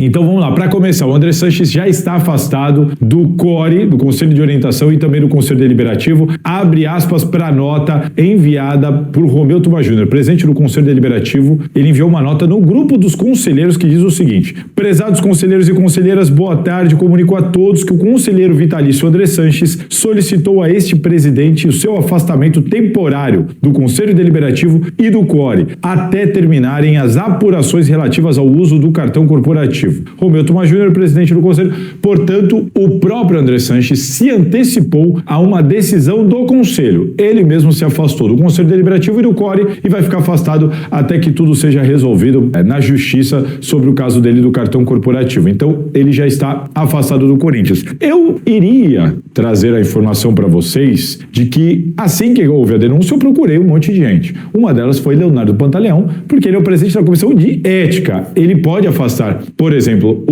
Então vamos lá, para começar, o André Sanches já está afastado do CORE, do Conselho de Orientação e também do Conselho Deliberativo. Abre aspas para a nota enviada por Romeu Tuma Júnior, presidente do Conselho Deliberativo. Ele enviou uma nota no grupo dos conselheiros que diz o seguinte: prezados conselheiros e conselheiras, boa tarde. Comunico a todos que o conselheiro vitalício André Sanches solicitou a este presidente o seu afastamento temporário do Conselho Deliberativo e do CORE, até terminarem as apurações relativas ao uso do cartão corporativo. Romeu Tuma Júnior, presidente do Conselho. Portanto, o próprio André Sanches se antecipou a uma decisão do Conselho. Ele mesmo se afastou do Conselho Deliberativo e do CORE e vai ficar afastado até que tudo seja resolvido na Justiça sobre o caso dele do cartão corporativo. Então, ele já está afastado do Corinthians. Eu iria trazer a informação para vocês de que, assim que houve a denúncia, eu procurei um monte de gente. Uma delas foi Leonardo Pantaleão, porque ele é o presidente da Comissão de Ética. Ele pode afastar, por exemplo,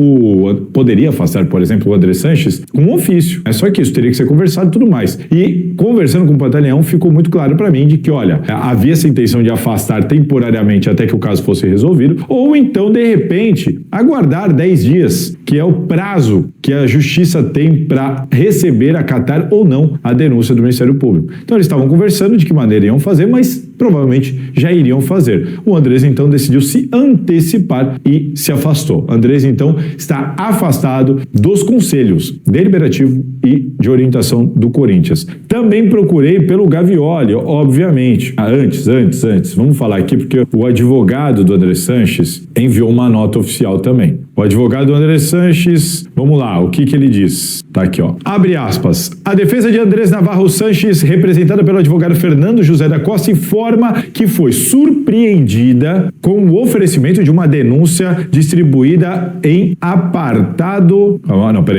poderia afastar, por exemplo, o André Sanches com um ofício. É só que isso teria que ser conversado e tudo mais. E conversando com o Pantaleão, ficou muito claro para mim de que, olha, havia essa intenção de afastar temporariamente até que o caso fosse resolvido, ou então, de repente, aguardar 10 dias, que é o prazo que a Justiça tem para receber, acatar ou não a denúncia do Ministério Público. Então, eles estavam conversando de que maneira iam fazer, mas provavelmente já iriam fazer. O Andrés, então, decidiu se antecipar e se afastou. Andrés, então, está afastado dos conselhos deliberativo e de orientação do Corinthians. Também procurei pelo Gavioli, obviamente. Antes, vamos falar aqui, porque o advogado do André Sanches enviou uma nota oficial também. O advogado do André Sanches, vamos lá, o que ele diz? Tá aqui, ó. Abre aspas. A defesa de Andrés Navarro Sanches, representada pelo advogado Fernando José da Costa, informa que foi surpreendida com o oferecimento de uma denúncia distribuída em apartado...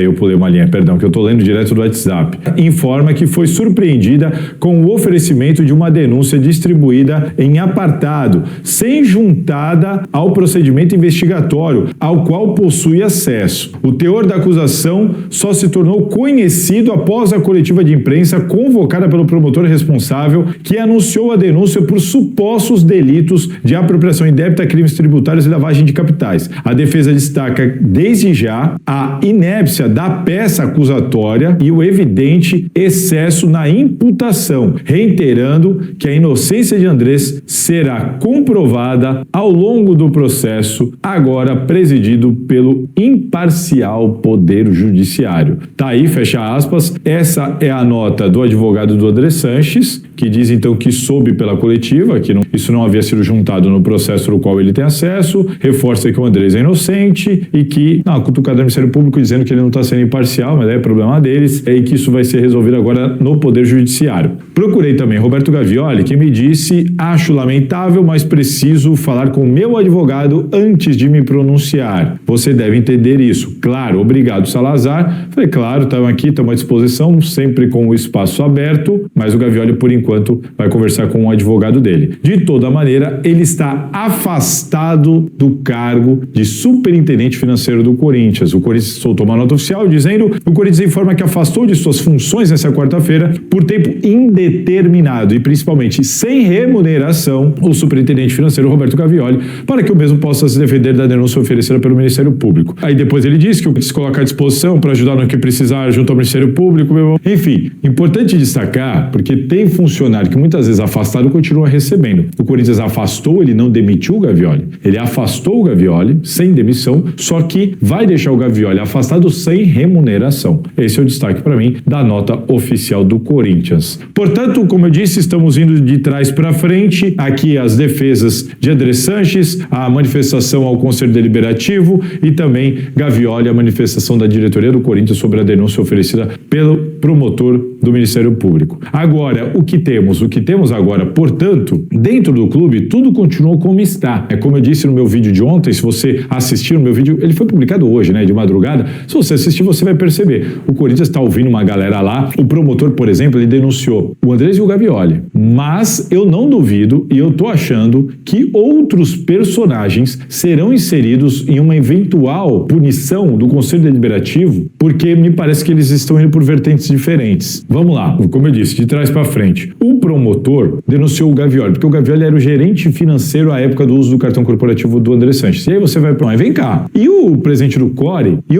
eu pulei uma linha, perdão, que eu tô lendo direto do WhatsApp. Informa que foi surpreendida com o oferecimento de uma denúncia distribuída em apartado, sem juntada ao procedimento investigatório, ao qual possui acesso. O teor da acusação só se tornou conhecido após a coletiva de imprensa convocada pelo promotor responsável, que anunciou a denúncia por supostos delitos de apropriação indébita, crimes tributários e lavagem de capitais. A defesa destaca desde já a inépcia da peça acusatória e o evidente excesso na imputação, reiterando que a inocência de Andrés será comprovada ao longo do processo, agora presidido pelo imparcial Poder Judiciário. Tá aí, fecha aspas. Essa é a nota do advogado do André Sanches, que diz então que soube pela coletiva, que isso não havia sido juntado no processo no qual ele tem acesso, reforça que o Andrés é inocente e que, a cutucada do Ministério Público dizendo que ele não está sendo imparcial, mas é problema deles, e que isso vai ser resolvido agora no Poder Judiciário. Procurei também Roberto Gavioli, que me disse: acho lamentável, mas preciso falar com o meu advogado antes de me pronunciar. Você deve entender isso. Claro, obrigado, Salazar. Falei, claro, estamos aqui, estamos à disposição, sempre com o espaço aberto, mas o Gavioli, por enquanto, vai conversar com o advogado dele. De toda maneira, ele está afastado do cargo de superintendente financeiro do Corinthians. O Corinthians soltou uma nota oficial dizendo: o Corinthians informa que afastou de suas funções nessa quarta-feira por tempo indeterminado e principalmente sem remuneração o superintendente financeiro Roberto Gavioli, para que o mesmo possa se defender da denúncia oferecida pelo Ministério Público. Aí depois ele disse que se coloca à disposição para ajudar no que precisar junto ao Ministério Público. Enfim, importante destacar, porque tem funcionário que muitas vezes afastado continua recebendo. O Corinthians afastou, ele não demitiu o Gavioli. Ele afastou o Gavioli sem demissão, só que vai deixar o Gavioli afastado sem remuneração. Esse é o destaque para mim da nota oficial do Corinthians. Portanto, como eu disse, estamos indo de trás para frente. Aqui as defesas de André Sanches, a manifestação ao Conselho Deliberativo e também Gavioli, a manifestação da diretoria do Corinthians sobre a denúncia oferecida pelo promotor do Ministério Público. Agora, o que temos agora, portanto, dentro do clube, tudo continuou como está. É como eu disse no meu vídeo de ontem, se você assistir no meu vídeo, ele foi publicado hoje, de madrugada. Se você assistir, você vai perceber. O Corinthians está ouvindo uma galera lá. O promotor, por exemplo, ele denunciou o Andrés e o Gavioli. Mas eu não duvido e eu tô achando que outros personagens serão inseridos em uma eventual punição do Conselho Deliberativo, porque me parece que eles estão indo por vertentes diferentes. Vamos lá, como eu disse, de trás para frente. O promotor denunciou o Gavioli, porque o Gavioli era o gerente financeiro à época do uso do cartão corporativo do André Sanches. E aí você vai para mas vem cá. E o presidente do CORE, e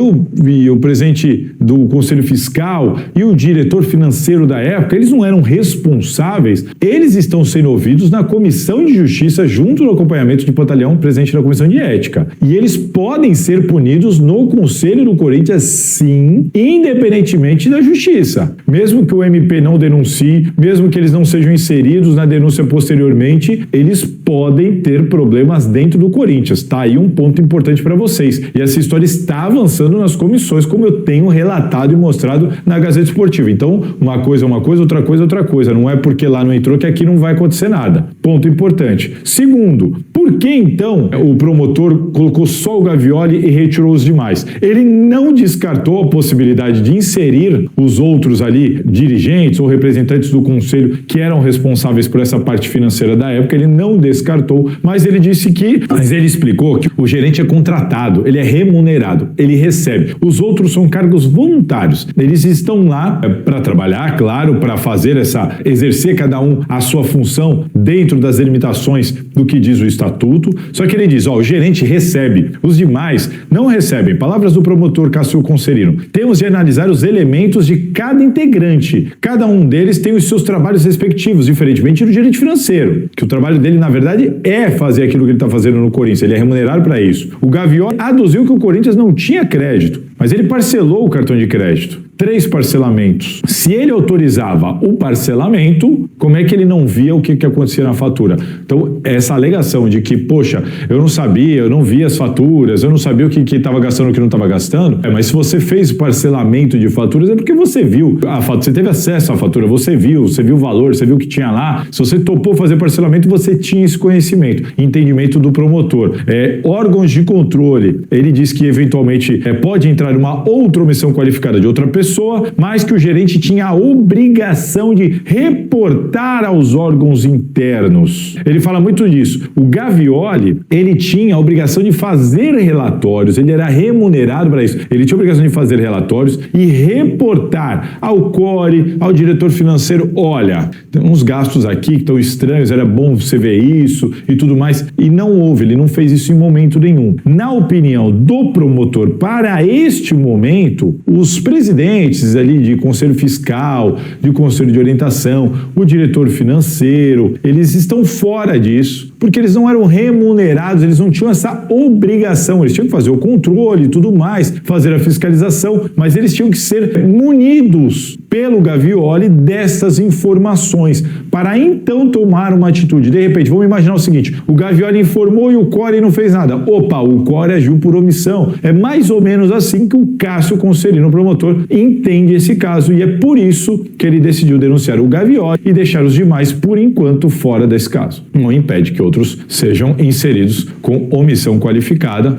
o presidente do Conselho Fiscal, e o diretor financeiro da época, eles não eram responsáveis, eles estão sendo ouvidos na Comissão de Justiça, junto no acompanhamento de Pantalhão, presidente da Comissão de Ética. E eles podem ser punidos no Conselho do Corinthians, sim, independentemente da Justiça. Mesmo que o MP não denuncie, mesmo que eles não sejam inseridos na denúncia posteriormente, eles podem ter problemas dentro do Corinthians. Tá aí um ponto importante para vocês. E essa história está avançando nas comissões, como eu tenho relatado e mostrado na Gazeta Esportiva. Então, uma coisa é uma coisa, outra coisa é outra coisa. Não é porque lá não entrou que aqui não vai acontecer nada. Ponto importante. Segundo, por que então o promotor colocou só o Gavioli e retirou os demais? Ele não descartou a possibilidade de inserir os outros ali, dirigentes ou representantes do conselho que eram responsáveis por essa parte financeira da época. Ele não descartou, mas ele disse que... Mas ele explicou que o gerente é contratado, ele é remunerado, ele recebe. Os outros são cargos voluntários. Eles estão lá para trabalhar, claro, para fazer exercer cada um a sua função dentro das limitações do que diz o estatuto. Só que ele diz, o gerente recebe, os demais não recebem. Palavras do promotor Cássio Concerino. Temos de analisar os elementos de cada integrante. Cada um deles tem os seus trabalhos respectivos, diferentemente do gerente financeiro, que o trabalho dele, na verdade, é fazer aquilo que ele está fazendo no Corinthians. Ele é remunerado para isso. O Gavioli aduziu que o Corinthians não tinha crédito, mas ele parcelou o cartão de crédito. 3 parcelamentos. Se ele autorizava o parcelamento, como é que ele não via o que acontecia na fatura? Então, essa alegação de que, poxa, eu não sabia, eu não via as faturas, eu não sabia o que estava gastando e o que não estava gastando, mas se você fez parcelamento de faturas é porque você viu a fatura, você teve acesso à fatura, você viu o valor, você viu o que tinha lá. Se você topou fazer parcelamento, você tinha esse conhecimento, entendimento do promotor. Órgãos de controle, ele diz que eventualmente pode entrar uma outra omissão qualificada de outra pessoa, mas que o gerente tinha a obrigação de reportar aos órgãos internos. Ele fala muito disso. O Gavioli, ele tinha a obrigação de fazer relatórios, ele era remunerado para isso. Ele tinha a obrigação de fazer relatórios e reportar ao CORE, ao diretor financeiro, olha, tem uns gastos aqui que estão estranhos, era bom você ver isso e tudo mais. E não houve, ele não fez isso em momento nenhum. Na opinião do promotor, para este momento, os presidentes ali de conselho fiscal, de conselho de orientação, o diretor financeiro, eles estão fora disso, porque eles não eram remunerados, eles não tinham essa obrigação, eles tinham que fazer o controle e tudo mais, fazer a fiscalização, mas eles tinham que ser munidos pelo Gavioli dessas informações, para então tomar uma atitude. De repente, vamos imaginar o seguinte, o Gavioli informou e o CORE não fez nada. Opa, o CORE agiu por omissão. É mais ou menos assim que o Cássio Concerino, promotor, entende esse caso, e é por isso que ele decidiu denunciar o Gavioli e deixar os demais, por enquanto, fora desse caso. Não impede que outros sejam inseridos com omissão qualificada,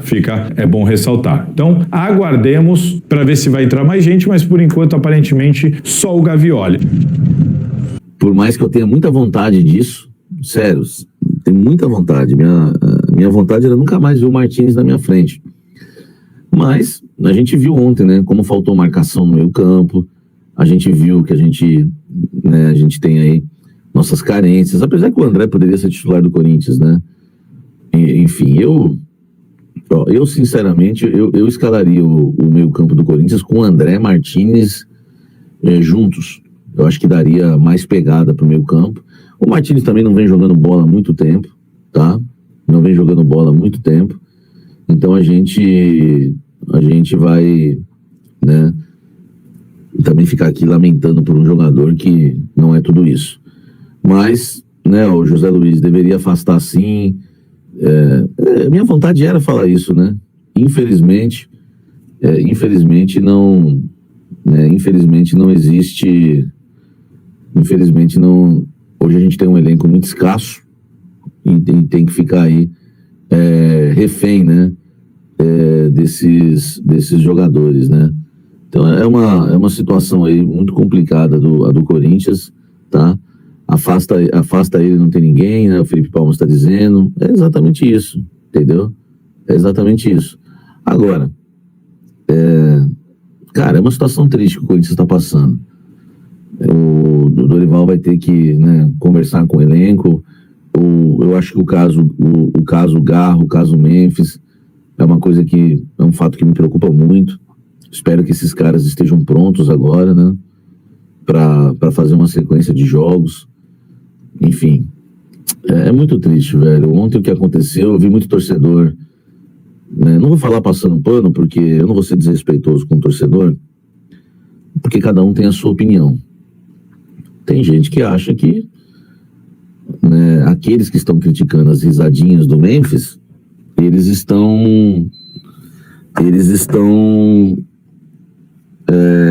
é bom ressaltar. Então, aguardemos para ver se vai entrar mais gente, mas por enquanto, aparentemente, só o Gavioli. Por mais que eu tenha muita vontade disso, sério, tenho muita vontade, minha vontade era nunca mais ver o Martins na minha frente. Mas a gente viu ontem, né, como faltou marcação no meio campo, a gente viu que a gente tem aí nossas carências, apesar que o André poderia ser titular do Corinthians, né? Enfim, eu sinceramente, eu escalaria o meio campo do Corinthians com o André, Martins juntos. Eu acho que daria mais pegada pro meio campo. O Martins também não vem jogando bola há muito tempo, tá? Não vem jogando bola há muito tempo. Então a gente vai, né, também ficar aqui lamentando por um jogador que não é tudo isso. Não né, o José Luiz deveria afastar sim. Minha vontade era falar isso, né? Infelizmente não, né, infelizmente não existe, infelizmente não, hoje a gente tem um elenco muito escasso e tem que ficar aí refém, né, desses jogadores, né? Então é uma situação aí muito complicada a do Corinthians, tá? Afasta ele, não tem ninguém, né? O Felipe Palmas está dizendo. É exatamente isso, entendeu? É exatamente isso. Agora, cara, é uma situação triste que o Corinthians está passando. O Dorival vai ter que, né, conversar com o elenco. Eu acho que o caso Garro, o caso Memphis, é uma coisa que é um fato que me preocupa muito. Espero que esses caras estejam prontos agora, né, para fazer uma sequência de jogos. Enfim, é muito triste, velho. Ontem o que aconteceu, eu vi muito torcedor, né, não vou falar passando pano, porque eu não vou ser desrespeitoso com o torcedor, porque cada um tem a sua opinião. Tem gente que acha que, né, aqueles que estão criticando as risadinhas do Memphis, eles estão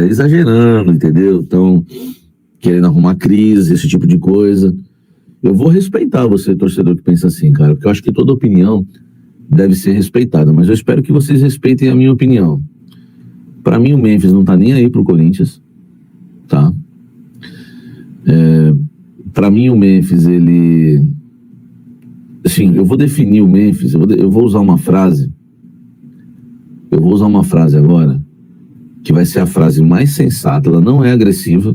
exagerando, entendeu? Estão querendo arrumar crise, esse tipo de coisa. Eu vou respeitar você, torcedor, que pensa assim, cara, porque eu acho que toda opinião deve ser respeitada, mas eu espero que vocês respeitem a minha opinião. Para mim, o Memphis não tá nem aí pro Corinthians, tá? Para mim, o Memphis, ele... Assim, eu vou definir o Memphis, eu vou usar uma frase. Eu vou usar uma frase agora, que vai ser a frase mais sensata. Ela não é agressiva,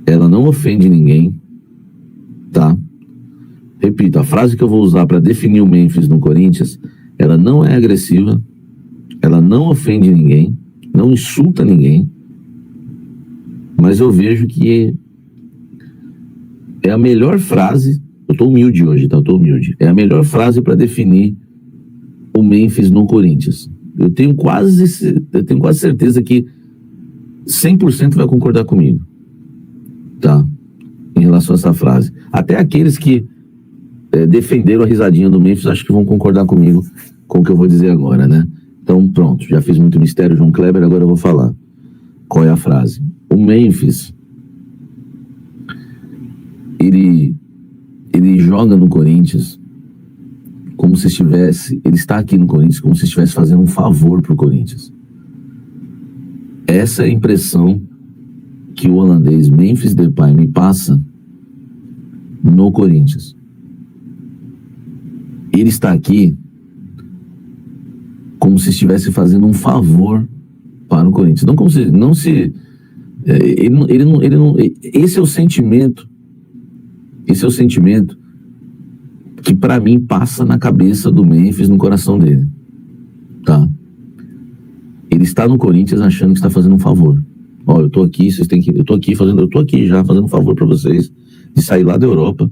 ela não ofende ninguém, tá? Repito, a frase que eu vou usar para definir o Memphis no Corinthians, ela não é agressiva, ela não ofende ninguém, não insulta ninguém, mas eu vejo que é a melhor frase. Eu tô humilde hoje, tá? Eu tô humilde. É a melhor frase para definir o Memphis no Corinthians. Eu tenho quase certeza que 100% vai concordar comigo, tá? Em relação a essa frase. Até aqueles que defenderam a risadinha do Memphis, acho que vão concordar comigo com o que eu vou dizer agora, né? Então, pronto, já fiz muito mistério, João Kleber, agora eu vou falar. Qual é a frase? O Memphis, ele joga no Corinthians como se estivesse... Ele está aqui no Corinthians como se estivesse fazendo um favor pro Corinthians. Essa é a impressão que o holandês Memphis Depay me passa no Corinthians. Ele está aqui como se estivesse fazendo um favor para o Corinthians. Não como se... Não se ele não, esse é o sentimento. Esse é o sentimento que para mim passa na cabeça do Memphis, no coração dele, tá? Ele está no Corinthians achando que está fazendo um favor. Ó, eu tô aqui, eu tô aqui já fazendo um favor para vocês de sair lá da Europa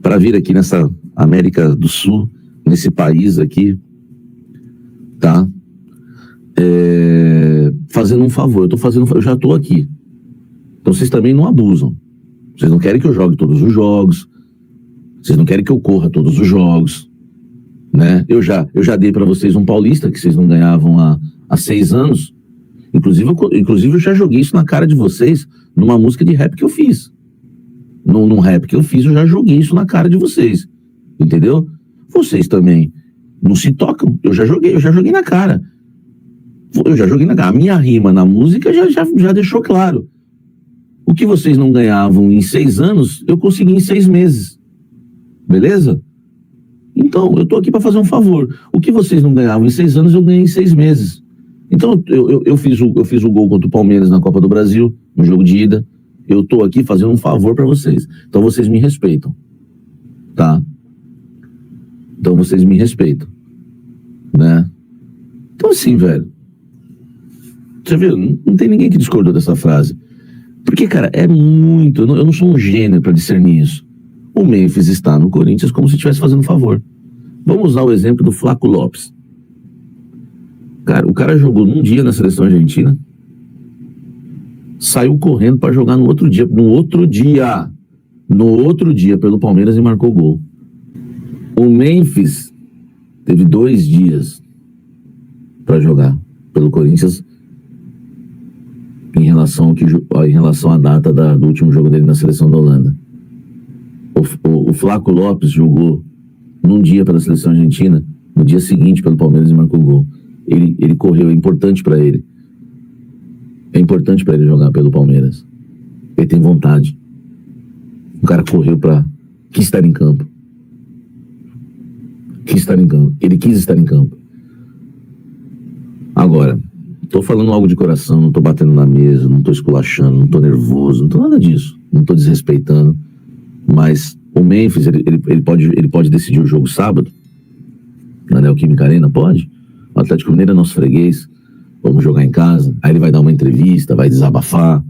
para vir aqui nessa América do Sul, nesse país aqui, tá? Fazendo um favor. Eu já tô aqui. Então vocês também não abusam. Vocês não querem que eu jogue todos os jogos. Vocês não querem que eu corra todos os jogos, né? Eu já dei para vocês um paulista que vocês não ganhavam há 6 anos. Inclusive eu já joguei isso na cara de vocês numa música de rap que eu fiz. Num rap que eu fiz, eu já joguei isso na cara de vocês. Entendeu? Vocês também não se tocam. Eu já joguei na cara. A minha rima na música já deixou claro. O que vocês não ganhavam em 6 anos, eu consegui em 6 meses. Beleza? Então, eu tô aqui para fazer um favor. O que vocês não ganhavam em 6 anos, eu ganhei em 6 meses. Então, eu fiz o gol contra o Palmeiras na Copa do Brasil, no jogo de ida. Eu tô aqui fazendo um favor para vocês. Então, vocês me respeitam. Tá? Então, vocês me respeitam. Né? Então, assim, velho. Você viu? Não tem ninguém que discordou dessa frase. Porque, cara, é muito... Eu não sou um gênio para discernir isso. O Memphis está no Corinthians como se estivesse fazendo um favor. Vamos usar o exemplo do Flaco Lopes. Cara, o cara jogou num dia na seleção argentina, saiu correndo para jogar no outro dia pelo Palmeiras e marcou gol. O Memphis teve 2 dias para jogar pelo Corinthians em relação à data do último jogo dele na seleção da Holanda. O Flaco Lopes jogou num dia pela seleção argentina, no dia seguinte pelo Palmeiras e marcou gol. Ele correu, é importante para ele. É importante para ele jogar pelo Palmeiras. Ele tem vontade. O cara correu quis estar em campo. Ele quis estar em campo. Agora, Tô falando algo de coração, não tô batendo na mesa, não tô esculachando, não tô nervoso, não tô nada disso. Não tô desrespeitando. Mas o Memphis, ele pode decidir o jogo sábado? Na Neoquímica Arena? Pode. O Atlético Mineiro é nosso freguês. Vamos jogar em casa. Aí ele vai dar uma entrevista, vai desabafar.